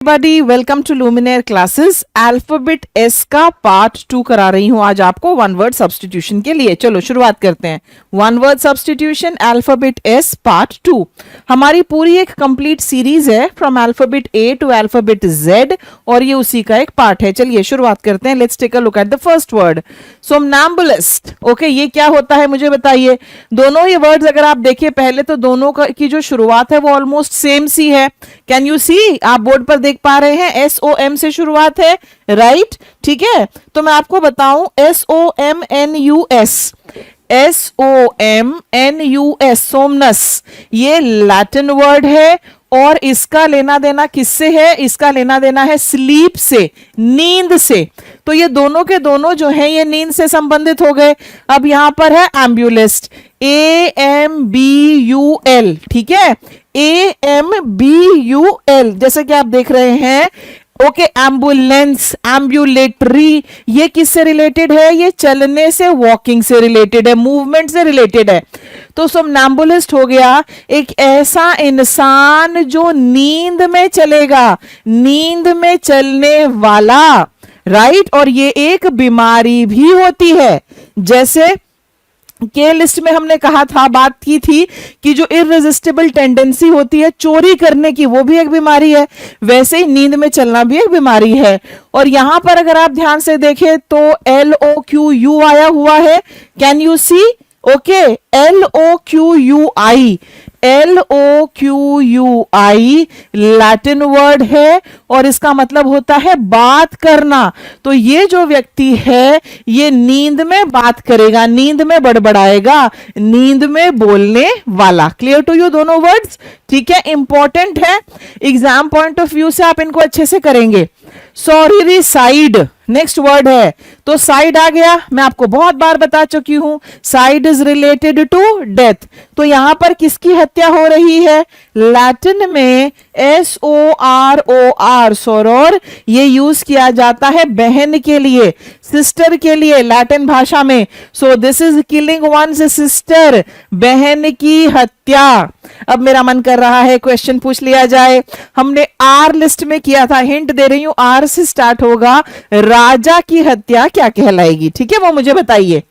everybody, welcome to Luminaire classes. Alphabet S का part 2 करा रही हूं आज आपको वन वर्ड सब्स्टिट्यूशन के लिए। चलो शुरुआत करते हैं। One word substitution alphabet S part 2 हमारी पूरी एक कंप्लीट सीरीज है from alphabet A to alphabet Z और ये उसी का एक पार्ट है। चलिए शुरुआत करते हैं। Let's take a look at the first word somnambulist. Okay, ये क्या होता है मुझे बताइए। दोनों ये वर्ड्स अगर आप देखिए पहले तो दोनों की जो शुरुआत है वो ऑलमोस्ट सेम सी है। कैन यू सी, आप बोर्ड पर देख पा रहे हैं SOM से शुरुआत है, राइट? ठीक है, तो मैं आपको बताऊं SOMNUS, SOMNUS सोमनस, ये लैटिन वर्ड है और इसका लेना देना किससे है? इसका लेना देना है स्लीप से, नींद से। तो ये दोनों के दोनों जो हैं ये नींद से संबंधित हो गए। अब यहां पर है एम्ब्यूलिस्ट, AMBUL, ठीक है, AMBUL, जैसे कि आप देख रहे हैं। ओके, एम्बुलेंस, एम्बुलेटरी, ये किससे रिलेटेड है? ये चलने से, वॉकिंग से रिलेटेड है, मूवमेंट से रिलेटेड है। तो सोमनैम्बुलिस्ट हो गया एक ऐसा इंसान जो नींद में चलेगा, नींद में चलने वाला, राइट? और ये एक बीमारी भी होती है। जैसे के लिस्ट में हमने कहा था, बात की थी कि जो इररेजिस्टिबल टेंडेंसी होती है चोरी करने की, वो भी एक बीमारी है। वैसे ही नींद में चलना भी एक बीमारी है। और यहां पर अगर आप ध्यान से देखें तो LOQU आया हुआ है। Can you see? Okay, LOQUI, LOQUI लैटिन वर्ड है और इसका मतलब होता है बात करना। तो ये जो व्यक्ति है ये नींद में बात करेगा, नींद में बड़बड़ाएगा, नींद में बोलने वाला। क्लियर टू यू दोनों वर्ड्स? ठीक है, इंपॉर्टेंट है, एग्जाम पॉइंट ऑफ व्यू से आप इनको अच्छे से करेंगे। सॉरी साइड नेक्स्ट वर्ड है, तो साइड आ गया। मैं आपको बहुत बार बता चुकी हूं, cide is related to death. तो यहां पर किसकी हत्या हो रही है? लैटिन में SOROR, सोरोर, ये यूज किया जाता है बहन के लिए, सिस्टर के लिए लैटिन भाषा में। So this is killing one's sister, बहन की हत्या। अब मेरा मन कर रहा है क्वेश्चन पूछ लिया जाए। हमने R लिस्ट में किया था, हिंट दे रही हूं, R से स्टार्ट होगा। राजा की हत्या क्या कहलाएगी? ठीक है, वो मुझे बताइए।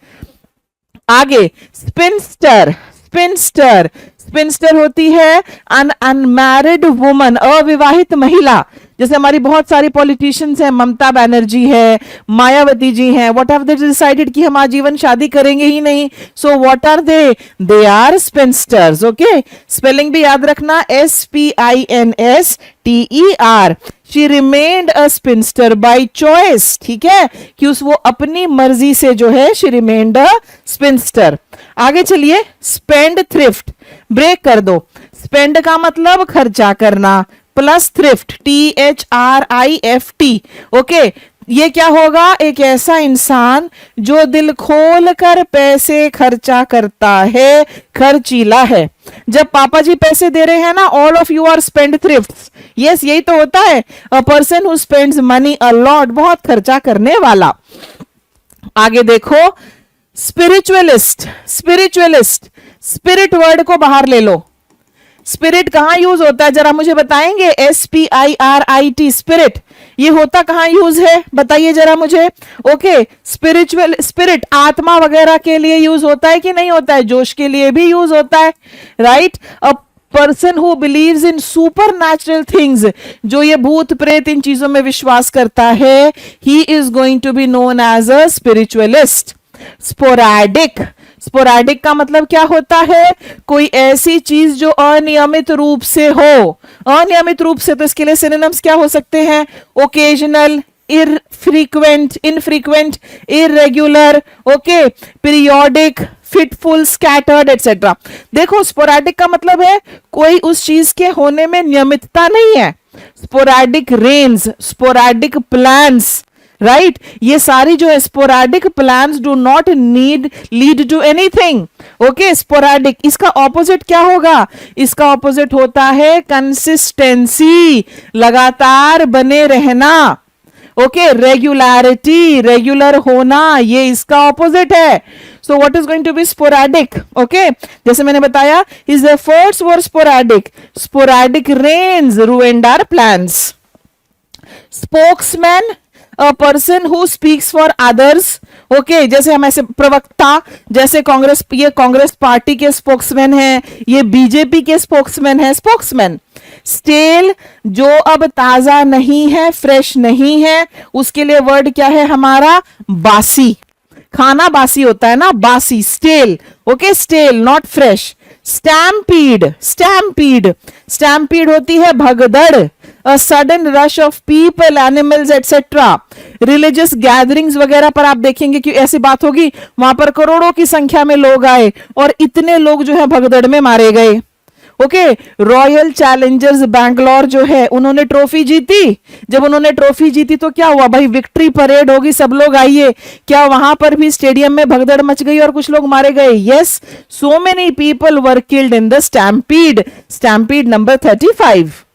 आगे स्पिनस्टर, स्पिनस्टर, स्पिनस्टर होती है अन अनमैरिड वुमन, अविवाहित महिला। जैसे हमारी बहुत सारी पॉलिटिशियंस हैं, ममता बनर्जी है, मायावती जी हैं। व्हाट हैव दे डिसाइडेड कि हम आजीवन शादी करेंगे ही नहीं। So what are they? They are spinsters. Okay, spelling भी याद रखना, SPINSTER। She remained a spinster by choice, ठीक है, कि वो अपनी मर्जी से जो है शी रिमेन्ड अ स्पिनस्टर। आगे चलिए, स्पेंड थ्रिफ्ट, ब्रेक कर दो। स्पेंड का मतलब खर्चा करना, प्लस थ्रिफ्ट, THRIFT। ओके, ये क्या होगा? एक ऐसा इंसान जो दिल खोल कर पैसे खर्चा करता है, खर्चीला है। जब पापा जी पैसे दे रहे हैं ना, all of you are spendthrifts. Yes, यही तो होता है, a person who spends money a lot, बहुत खर्चा करने वाला। आगे देखो, स्पिरिचुअलिस्ट, स्पिरिचुअलिस्ट, स्पिरिट वर्ड को बाहर ले लो। स्पिरिट कहां यूज होता है जरा मुझे बताएंगे? SPIRIT, स्पिरिट, ये होता कहां यूज है बताइए जरा मुझे। ओके, स्पिरिचुअल, स्पिरिट आत्मा वगैरह के लिए यूज होता है कि नहीं होता है? जोश के लिए भी यूज होता है, right? A person who believes in super natural things, जो ये भूत प्रेत इन चीजों में विश्वास करता है, he is going to be known as a spiritualist. Sporadic, sporadic का मतलब क्या होता है? कोई ऐसी चीज जो अनियमित रूप से हो, अनियमित रूप से। तो इसके लिए सिनोनिम्स क्या हो सकते हैं? Occasional, infrequent, infrequent, irregular, okay, periodic, fitful, scattered, etcetera. देखो, स्पोरैडिक का मतलब है कोई उस चीज के होने में नियमितता नहीं है। Sporadic rains, sporadic plans, right? ये सारी जो है sporadic plans do not lead to anything. Okay, sporadic, इसका ऑपोजिट क्या होगा? इसका ऑपोजिट होता है कंसिस्टेंसी, लगातार बने रहना। ओके, रेगुलैरिटी, रेगुलर होना, ये इसका ऑपोजिट है। So what is going to be sporadic? Okay, जैसे मैंने बताया, his efforts were sporadic, sporadic rains ruined our plans. Spokesman, a person who speaks for others. Okay, जैसे हम ऐसे प्रवक्ता, जैसे कांग्रेस, ये कांग्रेस पार्टी के स्पोक्समैन हैं, ये बीजेपी के स्पोक्समैन है, स्पोक्समैन। स्टेल, जो अब ताजा नहीं है, फ्रेश नहीं है, उसके लिए वर्ड क्या है हमारा, बासी। खाना बासी होता है ना, बासी, stale. Okay, stale, not fresh. Stampede, stampede, stampede होती है भगदड़, a sudden rush of people, animals etcetera. Religious gatherings वगैरह पर आप देखेंगे कि ऐसी बात होगी, वहां पर करोड़ों की संख्या में लोग आए और इतने लोग जो है भगदड़ में मारे गए। ओके, रॉयल चैलेंजर्स बैंगलोर जो है, उन्होंने ट्रॉफी जीती। जब उन्होंने ट्रॉफी जीती तो क्या हुआ भाई, विक्ट्री परेड होगी, सब लोग आइए। क्या वहां पर भी स्टेडियम में भगदड़ मच गई और कुछ लोग मारे गए? Yes, so many people were killed in the stampede. Stampede number 35।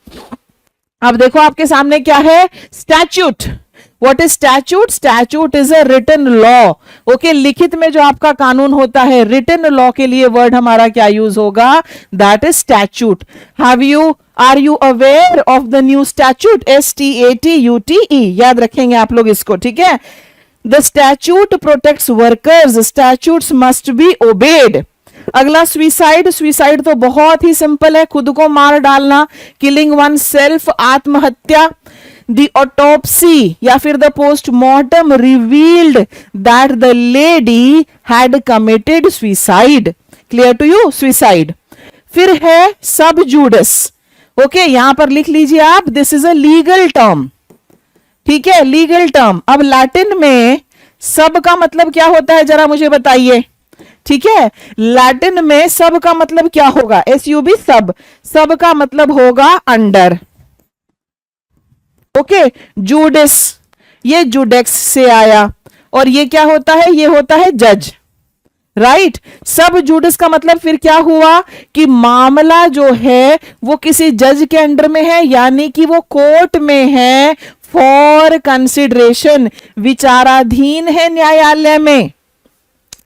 अब देखो आपके सामने क्या है, statute. What is statute? Statute is a written law. Okay, लिखित में जो आपका कानून होता है, written law के लिए वर्ड हमारा क्या यूज होगा? That is statute. Are you aware of the new statute? STATUTE. याद रखेंगे आप लोग इसको, ठीक है? The statute protects workers. Statutes must be obeyed. अगला सुइसाइड। सुइसाइड तो बहुत ही सिंपल है, खुद को मार डालना, किलिंग वन सेल्फ, आत्महत्या। The autopsy या फिर the postmortem revealed that the lady had committed suicide. Clear to you? Suicide. फिर है सब जुडिस। ओके, यहां पर लिख लीजिए आप, this is a legal term, ठीक है, लीगल टर्म। अब लैटिन में सब का मतलब क्या होता है, जरा मुझे बताइए, ठीक है? लैटिन में सब का मतलब क्या होगा? SUB, सब। सब का मतलब होगा अंडर। ओके, जूडिस, ये जुडेक्स से आया, और ये क्या होता है, ये होता है जज, राइट। सब जुडिस का मतलब फिर क्या हुआ कि मामला जो है वो किसी जज के अंडर में है, यानी कि वो कोर्ट में है, फॉर कंसिडरेशन, विचाराधीन है न्यायालय में।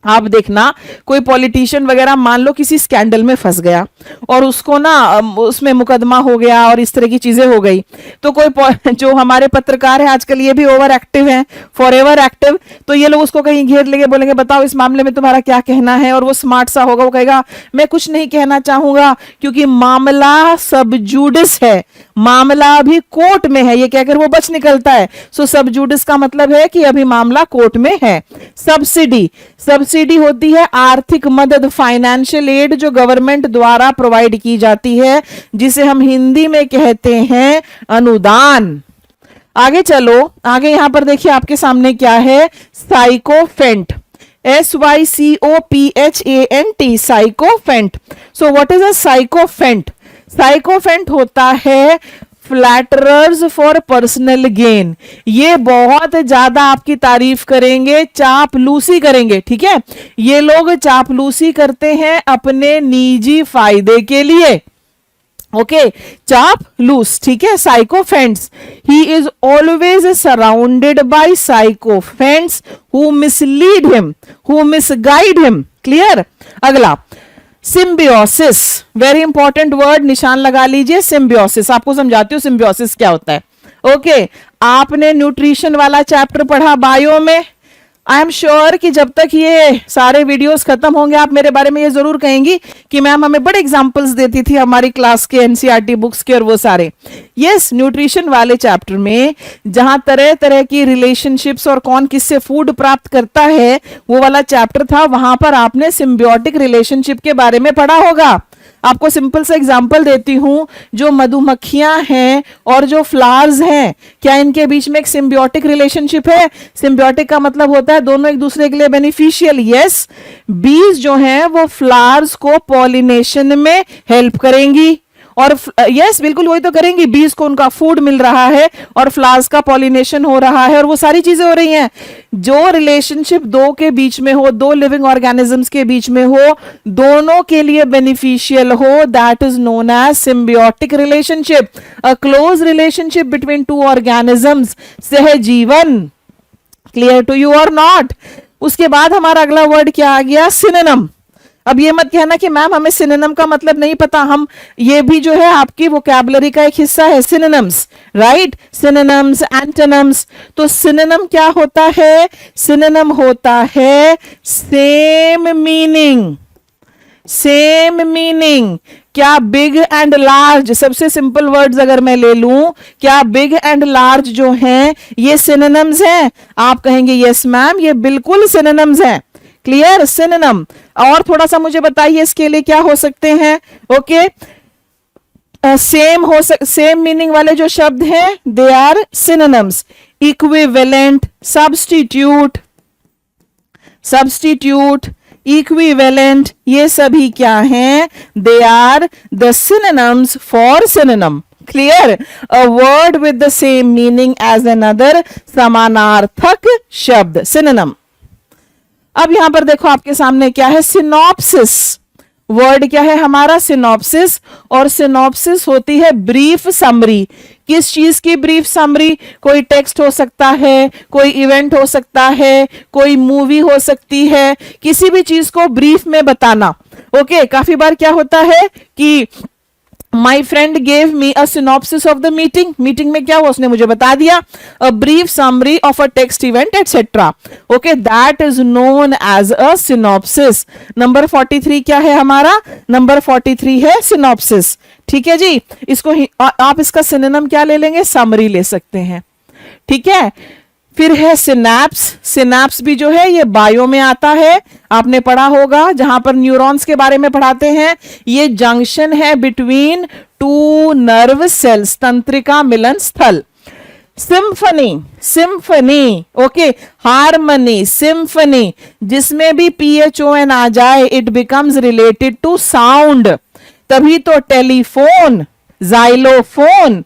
आप देखना, कोई पॉलिटिशियन वगैरह मान लो किसी स्कैंडल में फंस गया और उसको ना उसमें मुकदमा हो गया और इस तरह की चीजें हो गई, तो कोई जो हमारे पत्रकार है आजकल ये भी ओवर एक्टिव हैं, फॉर एवर एक्टिव, तो ये लोग उसको कहीं घेर लेंगे, बोलेंगे बताओ इस मामले में तुम्हारा क्या कहना है, और वो स्मार्ट सा होगा, वो कहेगा मैं कुछ नहीं कहना चाहूंगा क्योंकि मामला सब जुडिस है, मामला अभी कोर्ट में है, ये कहकर वो बच निकलता है। सो सब जुडिस का मतलब है कि अभी मामला कोर्ट में है। सब्सिडी, सब्सिडी होती है आर्थिक मदद, फाइनेंशियल एड जो गवर्नमेंट द्वारा प्रोवाइड की जाती है, जिसे हम हिंदी में कहते हैं अनुदान। आगे चलो, आगे यहां पर देखिए आपके सामने क्या है, sycophant, SYCOPHANT, sycophant. So what is a sycophant? Sycophant होता है फ्लैटरर्स फॉर पर्सनल गेन। ये बहुत ज्यादा आपकी तारीफ करेंगे, चापलूसी करेंगे, ठीक है? ये लोग चापलूसी करते हैं अपने निजी फायदे के लिए। ओके, चापलूस, ठीक है? Sycophants, he is always surrounded by sycophants who mislead him, who misguide him. Clear? अगला सिम्बियोसिस, वेरी इंपॉर्टेंट वर्ड, निशान लगा लीजिए। सिम्बियोसिस, आपको समझाती हूं सिम्बियोसिस क्या होता है। ओके, आपने न्यूट्रिशन वाला चैप्टर पढ़ा बायो में। आई एम श्योर कि जब तक ये सारे वीडियोस खत्म होंगे आप मेरे बारे में ये जरूर कहेंगी कि मैम हमें बड़े एग्जांपल्स देती थी हमारी क्लास के, एनसीईआरटी बुक्स के और वो सारे। यस, न्यूट्रिशन वाले चैप्टर में जहां तरह तरह की रिलेशनशिप्स और कौन किससे फूड प्राप्त करता है वो वाला चैप्टर था, वहां पर आपने सिम्बियोटिक रिलेशनशिप के बारे में पढ़ा होगा। आपको सिंपल सा एग्जांपल देती हूं, जो मधुमक्खियां हैं और जो फ्लावर्स हैं, क्या इनके बीच में एक सिम्बियोटिक रिलेशनशिप है? सिम्बियोटिक का मतलब होता है दोनों एक दूसरे के लिए बेनिफिशियल। यस, बीज जो हैं वो फ्लावर्स को पॉलिनेशन में हेल्प करेंगी, और यस बिल्कुल वही तो करेंगी, बीज को उनका फूड मिल रहा है और फ्लावर्स का पॉलिनेशन हो रहा है और वो सारी चीजें हो रही हैं। जो रिलेशनशिप दो के बीच में हो, दो लिविंग ऑर्गेनिजम्स के बीच में हो, दोनों के लिए बेनिफिशियल हो, that is known as symbiotic relationship, a close relationship between two organisms, सहजीवन। क्लियर टू यू और नॉट? उसके बाद हमारा अगला वर्ड क्या आ गया? सिनोनिम। अब ये मत कहना कि मैम हमें सिनोनिम का मतलब नहीं पता, हम ये भी जो है आपकी वोकैबुलरी का एक हिस्सा है, सिनोनिम्स, राइट, सिनोनिम्स, एंटोनिम्स। तो सिनोनिम क्या होता है? सिनोनिम होता है सेम मीनिंग, सेम मीनिंग। क्या बिग एंड लार्ज, सबसे सिंपल वर्ड्स अगर मैं ले लूं, क्या बिग एंड लार्ज जो हैं ये सिनोनिम्स हैं? आप कहेंगे यस मैम ये बिल्कुल सिनोनिम्स हैं। Clear, synonym. और थोड़ा सा मुझे बताइए इसके लिए क्या हो सकते हैं? ओके, सेम मीनिंग वाले जो शब्द हैं they are synonyms. Equivalent, substitute, substitute, equivalent, ये सभी क्या हैं? They are the synonyms for synonym. Clear, a word with the same meaning as another, समानार्थक शब्द, सिनोनिम। अब यहां पर देखो आपके सामने क्या है? सिनॉप्सिस। वर्ड क्या है हमारा? सिनॉप्सिस। और सिनॉप्सिस होती है ब्रीफ समरी। किस चीज की ब्रीफ समरी? कोई टेक्स्ट हो सकता है, कोई इवेंट हो सकता है, कोई मूवी हो सकती है, किसी भी चीज को ब्रीफ में बताना। ओके, काफी बार क्या होता है कि my friend gave me a synopsis of the meeting, meeting में क्या हुआ उसने मुझे बता दिया, a brief summary of a text event etcetera. Okay, that is known as a synopsis. Number 43 क्या है हमारा? नंबर 43 है सिनॉप्सिस। ठीक है जी, इसको आप इसका सिनोनिम क्या ले लेंगे? समरी ले सकते हैं। ठीक है, फिर है सिनैप्स। सिनैप्स भी जो है ये बायो में आता है, आपने पढ़ा होगा, जहां पर न्यूरॉन्स के बारे में पढ़ाते हैं। ये जंक्शन है बिटवीन टू नर्व सेल्स, तंत्रिका मिलन स्थल। Symphony, symphony, okay, harmony, symphony, जिसमें भी PHON आ जाए it becomes related to sound. तभी तो टेलीफोन, जाइलोफोन,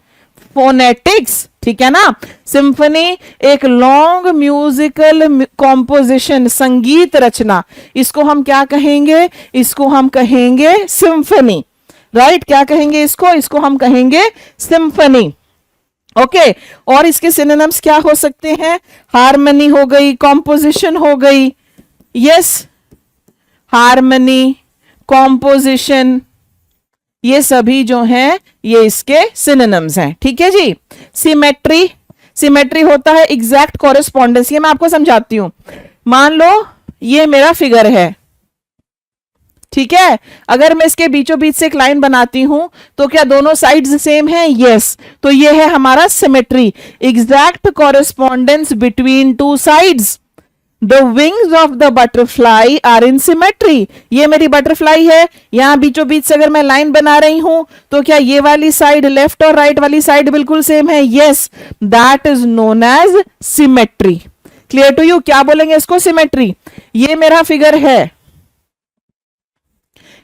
फोनेटिक्स, ठीक है ना। सिम्फनी एक लॉन्ग म्यूजिकल कॉम्पोजिशन, संगीत रचना, इसको हम क्या कहेंगे? इसको हम कहेंगे सिम्फनी, राइट। क्या कहेंगे इसको? इसको हम कहेंगे सिम्फनी। ओके, और इसके सिनोनिम्स क्या हो सकते हैं? हार्मनी हो गई, कॉम्पोजिशन हो गई, यस, हार्मनी, कॉम्पोजिशन, ये सभी जो हैं ये इसके सिनोनिम्स हैं। ठीक है जी। सिमेट्री, सिमेट्री होता है एग्जैक्ट कॉरेस्पॉन्डेंस। ये मैं आपको समझाती हूं। मान लो ये मेरा फिगर है, ठीक है, अगर मैं इसके बीचों बीच से एक लाइन बनाती हूं तो क्या दोनों साइड्स सेम हैं? यस। तो ये है हमारा symmetry, exact correspondence between two sides. The wings of the butterfly are in symmetry. ये मेरी बटरफ्लाई है, यहां बीचों बीच से अगर मैं लाइन बना रही हूं तो क्या ये वाली साइड, लेफ्ट और राइट वाली साइड बिल्कुल सेम है? Yes, that is known as symmetry. Clear to you? क्या बोलेंगे इसको? सिमेट्री। ये मेरा फिगर है,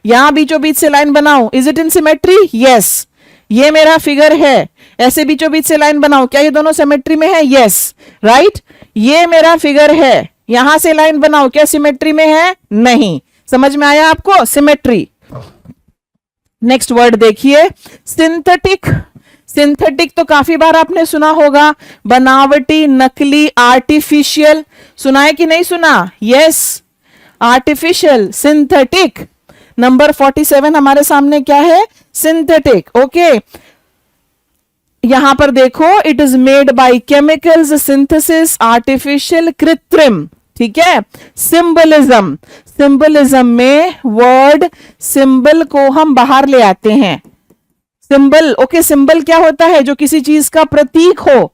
यहां बीचों बीच से लाइन बनाओ, is it in symmetry? Yes. ये मेरा फिगर है, ऐसे बीचों बीच से लाइन बनाओ, क्या ये दोनों सिमेट्री में है? Yes, right. ये मेरा फिगर है, यहां से लाइन बनाओ, क्या सिमेट्री में है? नहीं। समझ में आया आपको? सिमेट्री। नेक्स्ट वर्ड देखिए, सिंथेटिक। सिंथेटिक तो काफी बार आपने सुना होगा, बनावटी, नकली, आर्टिफिशियल। सुना है कि नहीं सुना? Yes, artificial, synthetic. नंबर 47 हमारे सामने क्या है? सिंथेटिक। ओके, यहां पर देखो, it is made by chemicals, synthesis, artificial, कृत्रिम। ठीक है। सिंबलिज्म, सिंबलिज्म में वर्ड सिंबल को हम बाहर ले आते हैं। सिंबल, ओके, सिंबल क्या होता है? जो किसी चीज का प्रतीक हो,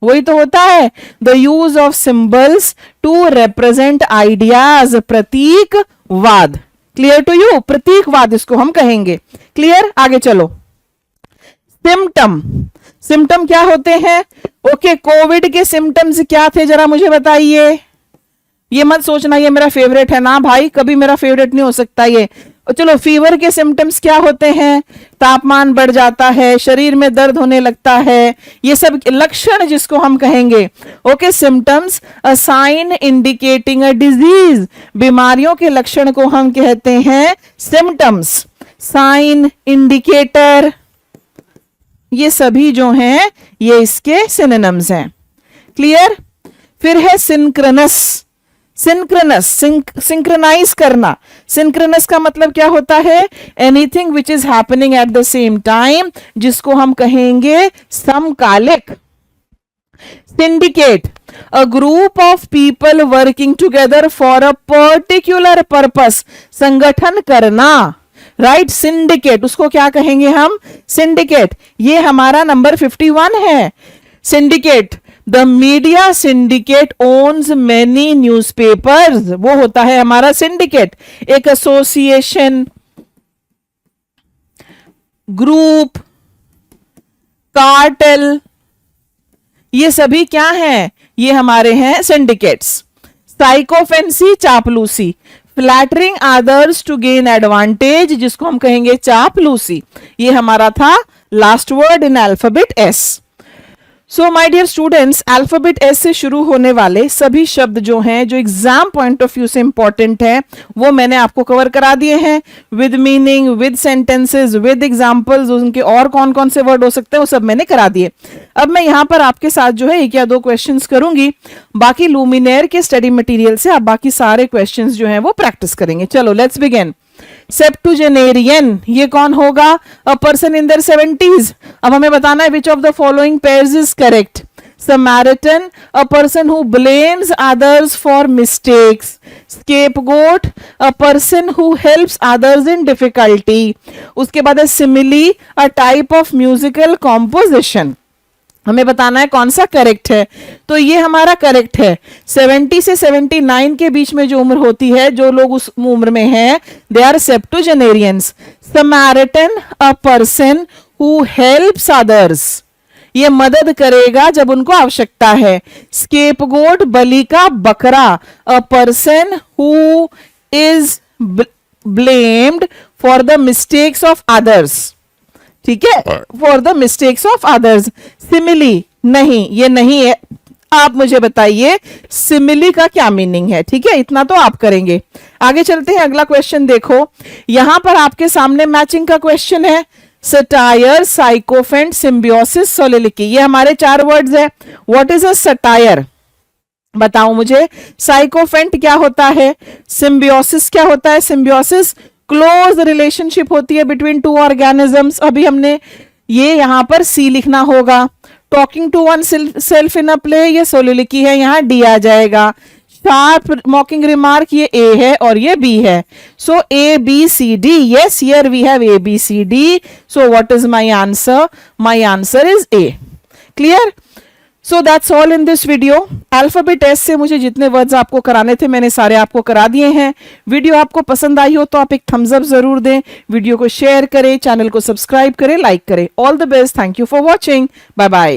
वही तो होता है। The use of symbols to represent ideas, प्रतीकवाद। Clear to you? प्रतीकवाद इसको हम कहेंगे। क्लियर? आगे चलो। सिम्टम, सिम्टम क्या होते हैं? ओके, कोविड के सिम्टम्स क्या थे जरा मुझे बताइए। ये मत सोचना ये मेरा फेवरेट है ना भाई, कभी मेरा फेवरेट नहीं हो सकता ये। चलो, फीवर के सिम्टम्स क्या होते हैं? तापमान बढ़ जाता है, शरीर में दर्द होने लगता है, ये सब लक्षण जिसको हम कहेंगे। Okay, symptoms, a sign indicating a disease, बीमारियों के लक्षण को हम कहते हैं सिम्टम्स। साइन, इंडिकेटर, ये सभी जो हैं ये इसके सिनोनिम्स हैं। क्लियर? फिर है सिंक्रोनस। सिंक्रोनस, सिंक्रोनाइज करना। सिंक्रोनस का मतलब क्या होता है? Anything which is happening at the same time, जिसको हम कहेंगे समकालिक। Syndicate, a group of people working together for a particular purpose, संगठन करना, राइट? सिंडिकेट, उसको क्या कहेंगे हम? सिंडिकेट। ये हमारा नंबर 51 है। Syndicate, the media syndicate owns many newspapers, वो होता है हमारा सिंडिकेट। एक एसोसिएशन, ग्रुप, कार्टेल, ये सभी क्या हैं? ये हमारे हैं सिंडिकेट्स। साइकोफेंसी, चापलूसी, flattering others to gain advantage, जिसको हम कहेंगे चापलूसी। ये हमारा था last word in alphabet S. So my dear students, alphabet S से शुरू होने वाले सभी शब्द जो हैं, जो एग्जाम पॉइंट ऑफ व्यू से इंपॉर्टेंट है, वो मैंने आपको कवर करा दिए हैं, with meaning, with sentences, with examples. उनके और कौन कौन से वर्ड हो सकते हैं वो सब मैंने करा दिए। अब मैं यहाँ पर आपके साथ जो है 1 या 2 क्वेश्चंस करूंगी, बाकी लुमिनेयर के स्टडी मटेरियल से आप बाकी सारे क्वेश्चंस जो हैं वो प्रैक्टिस करेंगे। चलो लेट्स बिगिन। सेप्टुजेनेरियन, ये कौन होगा? A person in their 70s। अब हमें बताना है which of the following pairs is correct. Samaritan, a person who blames others for mistakes. Scapegoat, a person who helps others in difficulty. उसके बाद है simile, a type of musical composition. हमें बताना है कौन सा करेक्ट है। तो ये हमारा करेक्ट है। 70 से 79 के बीच में जो उम्र होती है, जो लोग उस उम्र में हैं, they are septuagenarians. Samaritan, a person who helps others, ये मदद करेगा जब उनको आवश्यकता है। स्केपगोट, बलि का बकरा, अ person who is blamed for the mistakes of others, ठीक है, for the mistakes of others. Simile, नहीं, ये नहीं है। आप मुझे बताइए सिमिली का क्या मीनिंग है, ठीक है? इतना तो आप करेंगे। आगे चलते हैं, अगला क्वेश्चन देखो। यहां पर आपके सामने मैचिंग का क्वेश्चन है। सटायर, साइकोफेंट, सिम्बियोसिस, सोलिलिकी, ये हमारे 4 वर्ड्स है। What is a satire? बताओ मुझे। साइकोफेंट क्या होता है? सिम्बियोसिस क्या होता है? सिम्बियोसिस क्लोज रिलेशनशिप होती है बिटवीन 2 ऑर्गेनिजम्स। अभी हमने ये यहां पर सी लिखना होगा। Talking to oneself in a play, ये सोलिलिकी है, यहां डी आ जाएगा। शार्प मॉकिंग रिमार्क, ये ए है और ये बी है। So A B C D, yes, here we have A B C D. So what is my answer? My answer is A. Clear? So that's all in this video. Alphabet S से मुझे जितने words आपको कराने थे मैंने सारे आपको करा दिए हैं। वीडियो आपको पसंद आई हो तो आप एक थम्स अप जरूर दें, वीडियो को शेयर करें, चैनल को सब्सक्राइब करें, लाइक करें। All the best, thank you for watching, bye bye.